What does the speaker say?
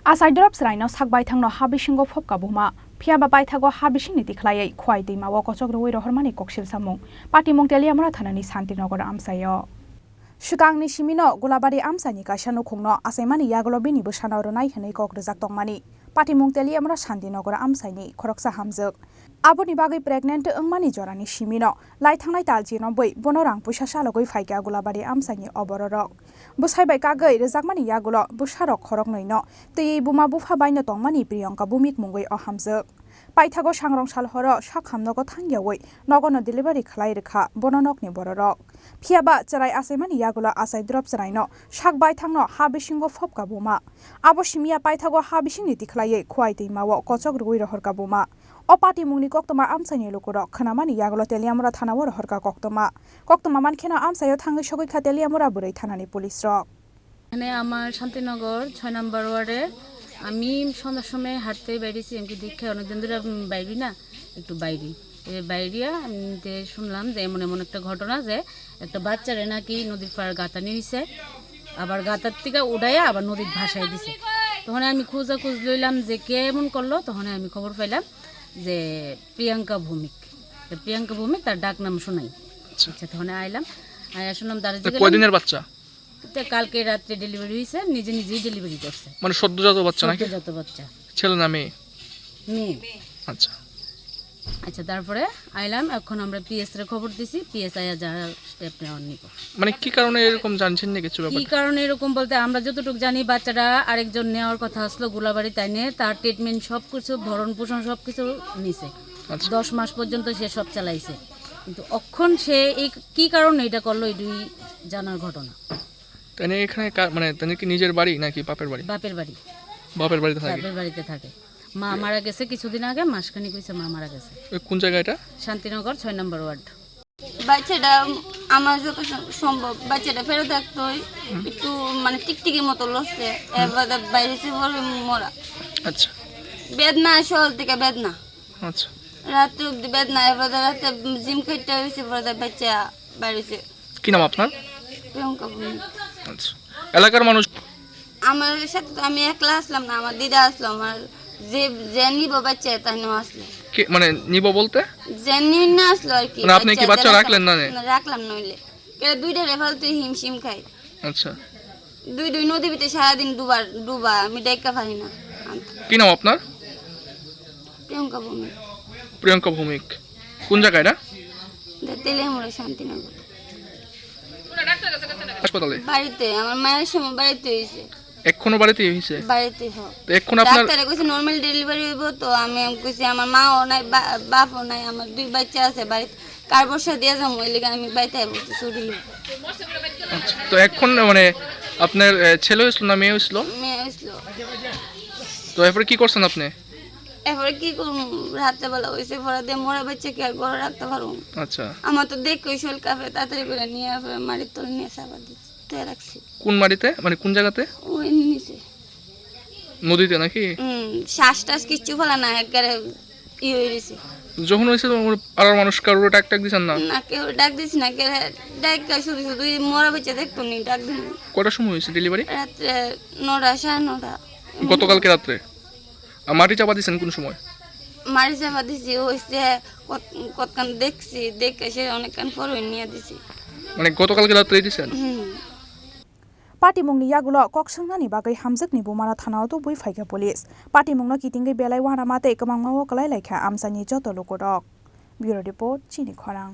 Achai drop Chwraino sak Baithangno HaBisingo Phobmani Phiaba Baithago HaBisingni tikhlai Khowai Twimao Kochok Ruwi Rohorkha koksil samung Patimung Teliamra thanani Santinagar amsayo Shukangni Simino Gulabari amsani Kaishano Khongno Asaimani Yakulo bini Bushanao Ronai Hanai Kok Rizak Tongmani Patimung Teliamra Santinagar amsaini Khoroksa hamjuk Aboni bagai pregnant Mani Jorani Simino Laithangnai Taljino Boi Bonorang Pushasha Logoi Faika Gulabari amsani Obororok Busai by Kagai Rizakmani Yakulo Busharok Khorang Noino Tei Buma Bufa Baino Tongmani Priyanka Bumik Mungoi or hamjuk Baithago Shangrong Shalhoro Shakam Nogo Tangyawoi Nogono delivery Klairika Bononok ni Bororok Phiaba Charai Asaimani Yakulo Achai drop Chwraino Shak Baithangno HaBisingo Phobmani Buma Abo Simia Baithago HaBisingni tikhlai Khowai Twimao Kochok Ruwi Rohorkha Buma O Patimungni Koktoma amsani Lukuro Khanamani Yakulo Teliamra Thanawo Rohorkha Koktoma Mankhena amsayo Thangai Sogoi Kha Teliamra Burai Thanani Police Rok এখানে আমার শান্তিনগর 6 নম্বর ওয়ার্ডে আমি সন্ধ্যার সময় হাঁটতে বেরিয়েছি এমকি দেখে অনেকদিন ধরে বাইরে না একটু বাইরিয়া আমি শুনলাম যে এমন একটা ঘটনা যে একটা বাচ্চারে নাকি নদীর পাড় গাতা নিয়েছে আবার গাতার থেকে উড়াইয়া আবার নদীর ভাসায় দিছে তখন আমি খোঁজ লইলাম যে কে এমন করলো তখন আমি খবর পাইলাম যে প্রিয়াঙ্কা ভৌমিক তার ডাক নাম শোনাই আচ্ছা তখন আইলাম শুনলাম তার কয়দিনের বাচ্চা কালকে রাতে ডেলিভারি হইছে নিজেই ডেলিভারি করছে মানে সদ্যজাত বাচ্চা নাকি সদ্যজাত বাচ্চা ছেলে না মেয়ে আচ্ছা তারপরে আইলাম এখন আমরা পিএস রে খবর দিছি পিএস আয়া যা স্টেপ নেওয়ার নিব মানে কি কারণে এরকম জানছেন না কিছু ব্যাপার কি কারণে এরকম বলতে আমরা যতটুকু জানি বাচ্চাটা আরেকজন নেওয়ার কথা আসলো গোলাবাড়ি তাই নিয়ে তার ট্রিটমেন্ট সবকিছু ভরণ পোষণ সবকিছু নিছে 10 মাস পর্যন্ত সে সব চালাইছে কিন্তু এখন সে এই কি কারণে এটা করলো এটাই জানার ঘটনা তাই এখানে মানে তাদের কি নিজের বাড়ি নাকি বাপের বাড়িতে থাকে মা মারা গেছে কিছুদিন আগে মাসখানেক হইছে মা মারা গেছে কোন জায়গা এটা শান্তিনগর 6 নম্বর ওয়ার্ড বাচ্চাটা আমার যত সম্ভব বাচ্চাটা ফেরত থাকতো একটু মানে টিকটিকির মতো লসছে এবার বাইরে মরা আচ্ছা বেদনা শহর থেকে বেদনা আচ্ছা রাতে অব্দি বেদনা এবার রাতে জিম খাইতে হয়েছে বাচ্চা বাইরেছে কি নাম আপনার প্রিয়াঙ্কা আচ্ছা এলাকার মানুষ আমার সাথে আমি একলা আসলাম না আমার দিদা আসলো আমার যে নিব বাচ্চা তাই না আসলো মানে নিব বলতে যে নিয়ে না আসলো আর কি মানে আপনি কি বাচ্চা রাখলেন না রাখলাম নইলে কে দুইটা রেফাল তুই হিমশিম খাই আচ্ছা দুই নদী ভিতরে সারাদিন ডুবা আমি ডাইকা পারি না কি নাম আপনার প্রিয়াঙ্কা ভৌমিক কোন জায়গা এটা তেলিয়ামুড়া শান্তিনগর হাসপাতালে বাড়িতে আমার মায়ের সময় বাড়িতে হইছে এখনো বাড়িতে হইছে বাড়িতে তো এখন আপনার ডাক্তারে কইছে নরমাল ডেলিভারি হইব তো আমি কইছি আমার মাও নাই বাপও নাই আমার দুই বাচ্চা আছে বাড়িতে কার বর্ষা দিয়া যাম ওই লাগি আমি বাড়িতে বসে ছুটি লই তো এখন মানে আপনার ছেলে হইছিল না মেয়ে হইছিল তো এরপর কি করছেন আপনি এরপরে কি করব রাতে বেলা হইছে পরে দিয়ে মরা বাচ্চা কি আর ঘরে রাখতে পারবো আচ্ছা আমার তো দেখে শোল কাফে তাড়াতাড়ি করে নিয়ে মাটির তলে নিয়ে সাবা দিচ্ছি তো রাখছি কোন মাটিতে মানে কোন জায়গাতে ওই নিচে নদীতে নাকি শ্বাস কিচ্ছু ফেলা না একবারে ই হয়ে গেছে যখন হয়েছে আর মানুষ কারোর ডাক দিছেন না না কেউ ডাক দিস না কেউ ডাক শুধু মরা বাচ্চা দেখতো নি ডাক দিন কটার সময় হয়েছে ডেলিভারি রাত্রে 9টা 9:30 গতকালকে রাত্রে মাটি চাপা দিছেন কোন সময় মাটি চাপা দিছি হইছে কতক্ষণ দেখছি দেখে সে অনেকক্ষণ পর নিয়ে দিছি মানে গতকালকে রাত্রে দিছেন Patimungni Yakulo Koksangani bagai hamjakni Bumara thanao to bui faika police Patimungno kitingai belai wana mate kamangmawo kalai laikha amsani joto lokodok Bureau Report Chini Khorang